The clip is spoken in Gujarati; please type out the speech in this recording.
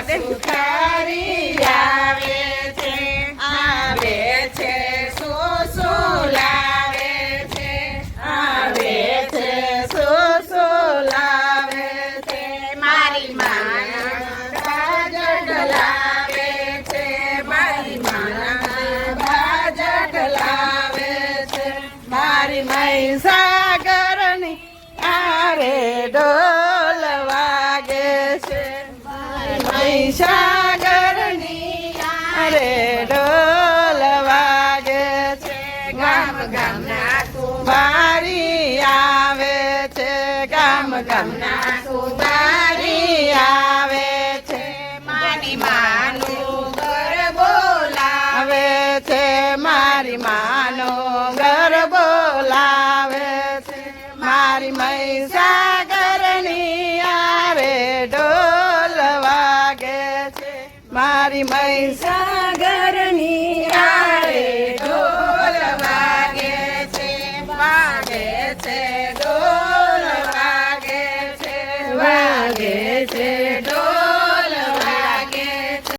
સુખારી આવે છે સોસો લાવે છે સોસો લાવે છે મારી માના બાજટ લાવે છે મારી માના બાજટ લાવે છે મારી મહીસાગરની આરે ઢોલ વાગે છે મહીસાગરની આરે ઢોલ વાગે છે ગામ ગામના કુંભારી આવે છે ગામ ગામના કુંભારી આવે છે મારી માનું ઘર બોલાવે છે મારી માનું ઘર બોલાવે છે મારી મહીસાગરની આરે ઢોલ વાગે છે મારી મહીસાગરની આરે ઢોલ વાગે છે ઢોલ વાગે છે ઢોલ